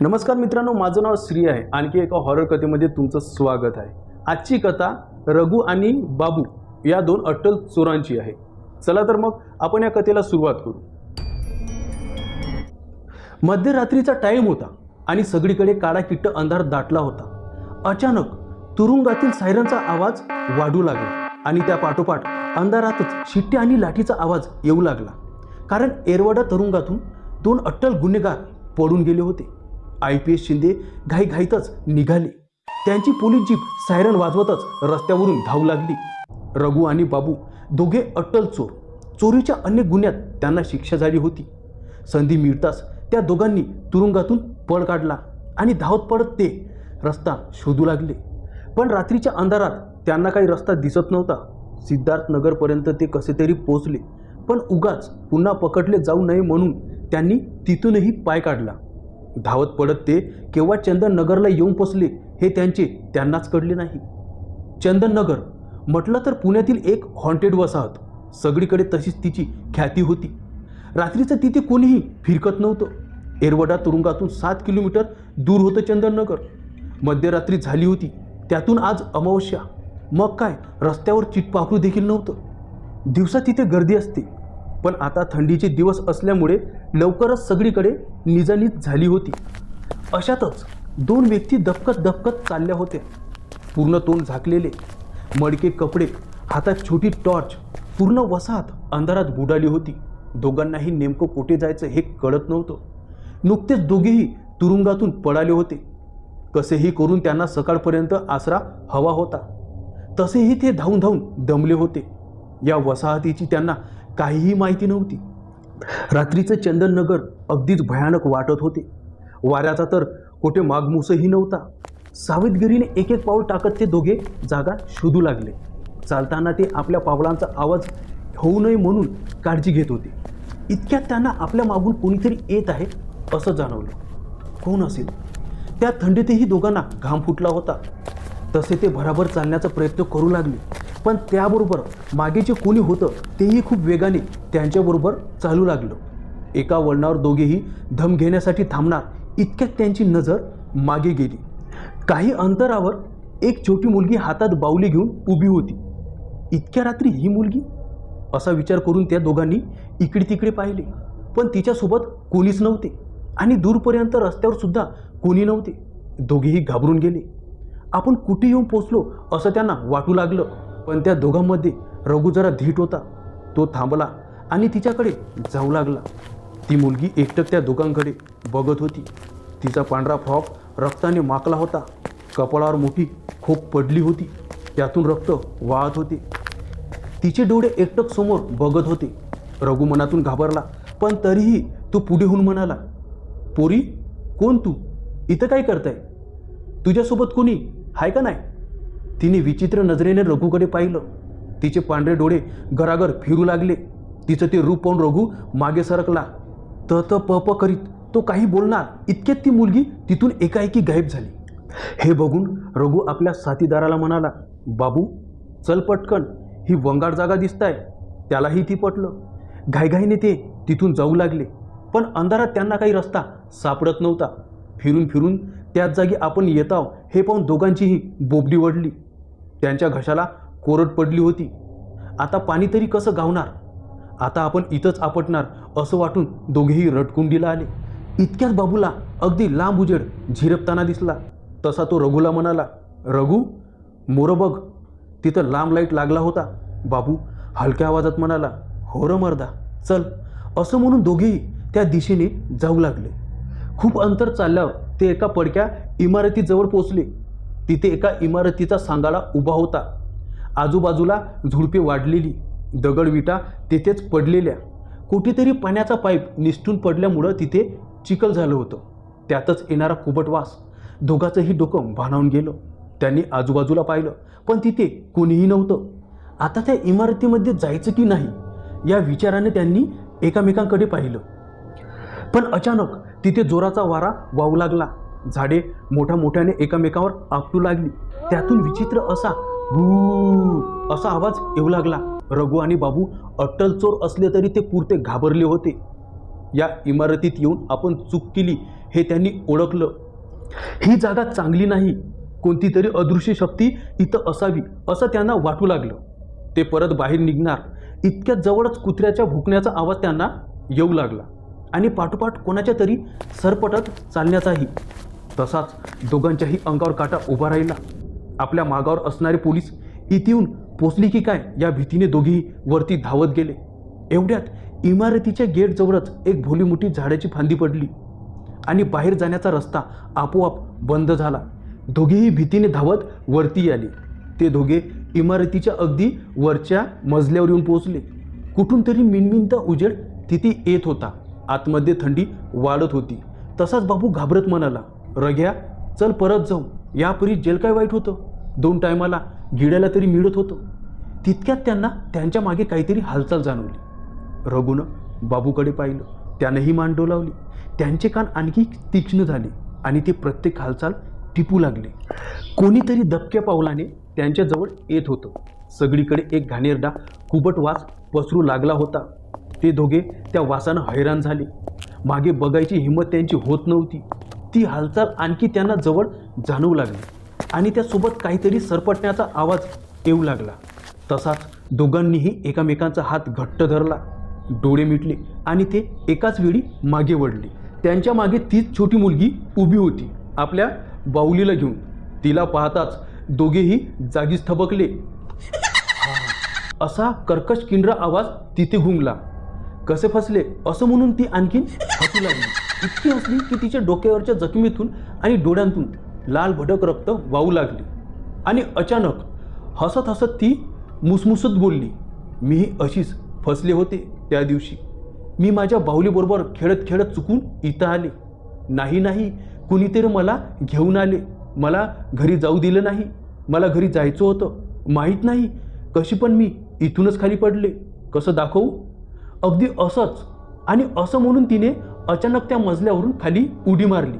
नमस्कार मित्रांनो, माझं नाव श्री आहे। आणखी एका हॉरर कथेमध्ये तुमचं स्वागत आहे। आजची कथा रघु आणि बाबू या दोन अट्टल चोरांची आहे। चला तर मग आपण या कथेला सुरुवात करू। मध्यरात्रीचा टाइम होता आणि सगळीकडे काळाकिट्ट अंधार दाटला होता। अचानक तुरुंगातील सायरनचा आवाज वाढू लागला आणि त्या पाठोपाठ अंधारातच शिट्टे आणि लाठीचा आवाज येऊ लागला। कारण एरवाडा तुरुंगातून दोन अट्टल गुन्हेगार पडून गेले होते। IPS शिंदे घाईघाईतच निघाले। त्यांची पोलीस जीप सायरन वाजवतच रस्त्यावरून धावू लागली। रघु आणि बाबू दोघे अट्टल चोर। चोरीच्या अनेक गुन्ह्यात त्यांना शिक्षा झाली होती। संधी मिळताच त्या दोघांनी तुरुंगातून पळ काढला आणि धावत पडत ते रस्ता शोधू लागले। पण रात्रीच्या अंधारात त्यांना काही रस्ता दिसत नव्हता। सिद्धार्थ नगरपर्यंत ते कसे तरी पोहोचले, पण उगाच पुन्हा पकडले जाऊ नये म्हणून त्यांनी तिथूनही पाय काढला। धावत पडत ते केव्हा चंदन नगरला येऊन पोचले हे त्यांनाच कळले नाही। चंदन नगर म्हटलं तर पुण्यातील एक हॉन्टेड वसाहत। सगळीकडे तशीच तिची ख्याती होती। रात्रीचं तिथे कोणीही फिरकत नव्हतं। एरवडा तुरुंगातून 7 किलोमीटर दूर होतं चंदन नगर। मध्यरात्री झाली होती, त्यातून आज अमावस्या। मग काय, रस्त्यावर चिटपाखरू देखील नव्हतं। दिवसा तिथे गर्दी असते, पण आता थंडीचे दिवस असल्यामुळे लवकरच सगळीकडे निजानीज झाली होती। अशातच दोन व्यक्ती दबकत चालल्या होत्या। पूर्ण तोंड झाकलेले, मडके कपडे, हातात छोटी टॉर्च। पूर्ण वसाहत अंधारात बुडाली होती। दोघांनाही नेमकं कुठे जायचं हे कळत नव्हतं। नुकतेच दोघेही तुरुंगातून पळाले होते। कसेही करून त्यांना सकाळपर्यंत आसरा हवा होता। तसेही ते धावून दमले होते। या वसाहतीची त्यांना काहीही माहिती नव्हती। रात्रीचं चंदन नगर अगदीच भयानक वाटत होते। वाऱ्याचा तर कुठे मागमूसही नव्हता। सावधगिरीने एक एक पाऊल टाकत ते दोघे जागा शोधू लागले। चालताना ते आपल्या पावलांचा आवाज होऊ नये म्हणून काळजी घेत होते। इतक्यात त्यांना आपल्या मागून कोणीतरी येत आहे असं जाणवलं। कोण असेल? त्या थंडीतही दोघांना घाम फुटला होता। तसे ते भराभर चालण्याचा प्रयत्न करू लागले, पण त्याबरोबर मागे जे कोणी होतं तेही खूप वेगाने त्यांच्याबरोबर चालू लागलं। एका वळणावर दोघेही दम घेण्यासाठी थांबणार इतक्यात त्यांची नजर मागे गेली। काही अंतरावर एक छोटी मुलगी हातात बाहुली घेऊन उभी होती। इतक्या रात्री ही मुलगी? असा विचार करून त्या दोघांनी इकडे तिकडे पाहिले, पण तिच्यासोबत कोणीच नव्हते आणि दूरपर्यंत रस्त्यावर सुद्धा कोणी नव्हते। दोघेही घाबरून गेले। आपण कुठे येऊन पोचलो असं त्यांना वाटू लागलं। पण त्या दोघांमध्ये रघु जरा धीट होता। तो थांबला आणि तिच्याकडे जाऊ लागला। ती मुलगी एकटक त्या दोघांकडे बघत होती। तिचा पांढरा फ्रॉक रक्ताने माखला होता। कपाळावर मोठी खोक पडली होती, त्यातून रक्त वाहत होते। तिचे डोळे एकटक समोर बघत होते। रघु मनातून घाबरला, पण तरीही तो पुढे होऊन म्हणाला, पोरी, कोण तू? इथं काय करताय? तुझ्यासोबत कोणी आहे का नाही? तिने विचित्र नजरेने रघुकडे पाहिलं। तिचे पांढरे डोळे गरागर फिरू लागले। तिचं ते रूप पाहून रघु मागे सरकला। प करीत तो काही बोलणार इतक्यात ती मुलगी तिथून एकाएकी गायब झाली। हे बघून रघु आपल्या साथीदाराला म्हणाला, बाबू चल पटकन, ही वंगाड जागा दिसताय। त्यालाही ती पटलं। घाईघाईने ते तिथून जाऊ लागले, पण अंधारात त्यांना काही रस्ता सापडत नव्हता। फिरून फिरून त्याच जागी आपण येत आहो हे पाहून दोघांचीही बोबडी वळली। त्यांच्या घशाला कोरड पडली होती। आता पाणी तरी कसं गावणार? आता आपण इथंच आपटणार असं वाटून दोघेही रडकुंडीला आले। इतक्यात बाबूला अगदी लांब उजेड झिरपताना दिसला। तसा तो रघुला म्हणाला, रघु, मोरं बघ। तिथं लांब लाईट लागला होता। बाबू हलक्या आवाजात म्हणाला, हो र मर्दा, चल। असं म्हणून दोघेही त्या दिशेने जाऊ लागले। खूप अंतर चालल्यावर ते एका पडक्या इमारतीजवळ पोचले। तिथे एका इमारतीचा सांगाडा उभा होता। आजूबाजूला झुडपे वाढलेली, दगडविटा तिथेच पडलेल्या। कुठेतरी पाण्याचा पाईप निसटून पडल्यामुळं तिथे चिखल झालं होतं। त्यातच येणारा कुबट वास दोघांचंही डोकं भानावून गेलं। त्यांनी आजूबाजूला पाहिलं, पण तिथे कोणीही नव्हतं। आता त्या इमारतीमध्ये जायचं की नाही या विचाराने त्यांनी एकामेकांकडे पाहिलं। पण अचानक तिथे जोराचा वारा वाहू लागला। झाडे मोठ्याने एकमेकावर आपटू लागली। त्यातून विचित्र असा असा आवाज येऊ लागला। रघु आणि बाबू अट्टल चोर असले तरी ते पुरते घाबरले होते। या इमारतीत येऊन आपण चूक केली हे त्यांनी ओळखलं. ही जागा चांगली नाही, कोणती तरी अदृश्य शक्ती इथं असावी असं त्यांना वाटू लागलं. ते परत बाहेर निघणार इतक्या जवळच कुत्र्याच्या भुंकण्याचा आवाज त्यांना येऊ लागला आणि पाठोपाठ कोणाच्या तरी सरपटत चालण्याचाही. तसाच दोघांच्याही अंगावर काटा उभा राहिला. आपल्या मागावर असणारे पोलीस इथे येऊन पोचली की काय या भीतीने दोघेही वरती धावत गेले. एवढ्यात इमारतीच्या गेटजवळच एक भोली मोठी झाडाची फांदी पडली आणि बाहेर जाण्याचा रस्ता आपोआप बंद झाला. दोघेही भीतीने धावत वरती आले. ते दोघे इमारतीच्या अगदी वरच्या मजल्यावर येऊन पोहोचले. कुठून तरी मिणमिणता उजेड तिथे येत होता. आतमध्ये थंडी वाढत होती. तसाच बाबू घाबरत म्हणाला, रग्या चल परत जाऊ, यापूर्वी जेल काय वाईट होतं, 2 टायमाला गिळायला तरी मिळत होतं. तितक्यात त्यांना त्यांच्या मागे काहीतरी हालचाल जाणवली. रघुनं बाबूकडे पाहिलं. त्यानंही मान डोलावली. त्यांचे कान आणखी तीक्ष्ण झाले आणि ते प्रत्येक हालचाल टिपू लागले. कोणीतरी दबक्या पावलाने त्यांच्याजवळ येत होतं. सगळीकडे एक घाणेरडा कुबट वास पसरू लागला होता. ते दोघे त्या वासानं हैराण झाले. मागे बघायची हिंमत त्यांची होत नव्हती. ती हालचाल आणखी त्यांना जवळ जाणवू लागली आणि त्यासोबत काहीतरी सरपटण्याचा आवाज येऊ लागला. तसाच दोघांनीही एकमेकांचा हात घट्ट धरला. डोळे मिटले आणि ते एकाच वेळी मागे वळले. त्यांच्या मागे तीच छोटी मुलगी उभी होती, आपल्या बाहुलीला घेऊन. तिला पाहताच दोघेही जागीच थबकले. असा कर्कश किंडरा आवाज तिथे घुमला. कसे फसले असं म्हणून ती आणखीन हसू लागली. इतकी हसली की तिच्या डोक्यावरच्या जखमीतून आणि डोळ्यांतून लाल भडक रक्त वाहू लागले. आणि अचानक हसत हसत ती मुसमुसत बोलली, मीही अशीच फसले होते त्या दिवशी. मी माझ्या बाहुलीबरोबर खेळत खेळत चुकून इथं आले. नाही, कुणीतरी मला घेऊन आले. मला घरी जाऊ दिलं नाही. मला घरी जायचं होतं. माहीत नाही कशी पण मी इथूनच खाली पडले. कसं दाखवू? अगदी असंच. आणि असं म्हणून तिने अचानक त्या मजल्यावरून खाली उडी मारली.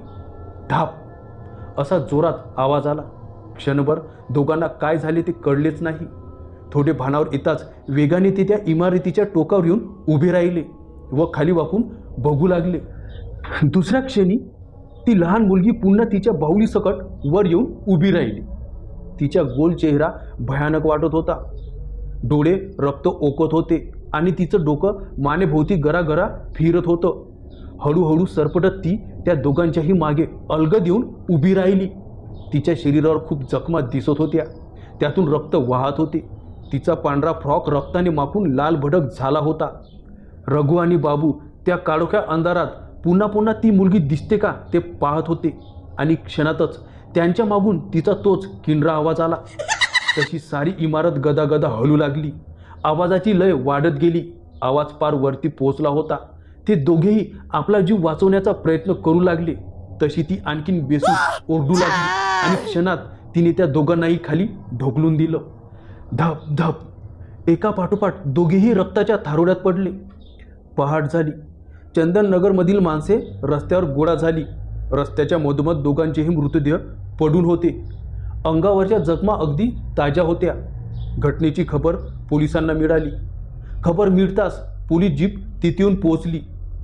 ढाप असा जोरात आवाज आला. क्षणभर दोघांना काय झाले ते कळलेच नाही. थोडे भानावर येताच वेगाने ते त्या इमारतीच्या टोकावर येऊन उभे राहिले व खाली वाकून बघू लागले. दुसऱ्या क्षणी ती लहान मुलगी पुन्हा तिच्या बाहुलीसकट वर येऊन उभी राहिली. तिचा गोल चेहरा भयानक वाटत होता. डोळे रक्त ओकत होते आणि तिचं डोकं मानेभोवती गरागरा फिरत होतं. हळूहळू सरपटत ती त्या दोघांच्याही मागे अलगद येऊन उभी राहिली. तिच्या शरीरावर खूप जखमा दिसत होत्या. त्यातून रक्त वाहत होते. तिचा पांढरा फ्रॉक रक्ताने माखून लाल भडक झाला होता. रघु आणि बाबू त्या काळोख्या अंधारात पुन्हा ती मुलगी दिसते का ते पाहत होते आणि क्षणातच त्यांच्या मागून तिचा तोच किंडरा आवाज आला. तशी सारी इमारत गदागदा हलू लागली. आवाजाची लय वाढत गेली. आवाज पार वरती पोहोचला होता. ते दोघेही आपला जीव वाचवण्याचा प्रयत्न करू लागले. तशी ती आणखीन बेसूस ओरडू लागली आणि क्षणात तिने त्या दोघांनाही खाली ढोकलून दिलं. धप धप एका पाठोपाठ दोघेही रक्ताच्या थारोड्यात पडले. पहाट झाली. चंदननगरमधील माणसे रस्त्यावर गोळा झाली. रस्त्याच्या मधोमध दोघांचेही मृतदेह पडून होते. अंगावरच्या जखमा अगदी ताज्या होत्या. घटनेची खबर पोलिसांना मिळाली. खबर मिळताच पोलीस जीप तिथे येऊन पोहोचली.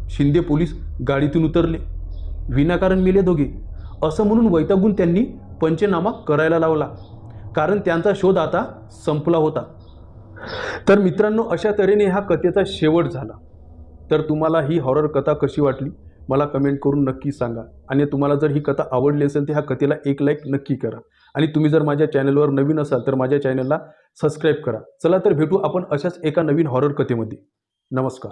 शिंदे पोलीस गाडीतून उतरले. विनाकारण मेले दोघे असं म्हणून वैतागून त्यांनी पंचनामा करायला लावला, कारण त्यांचा शोध आता संपला होता. तर मित्रांनो, अशा तऱ्हेने ह्या कथेचा शेवट झाला. तर तुम्हाला ही हॉरर कथा कशी वाटली मला कमेंट करून नक्की सांगा. आणि तुम्हाला जर ही कथा आवडली असेल तर ह्या कथेला एक लाईक नक्की करा. आणि तुम्ही जर माझ्या चॅनलवर नवीन असाल तर माझ्या चॅनलला सबस्क्राईब करा. चला तर भेटू आपण अशाच एका नवीन हॉरर कथेमध्ये. नमस्कार.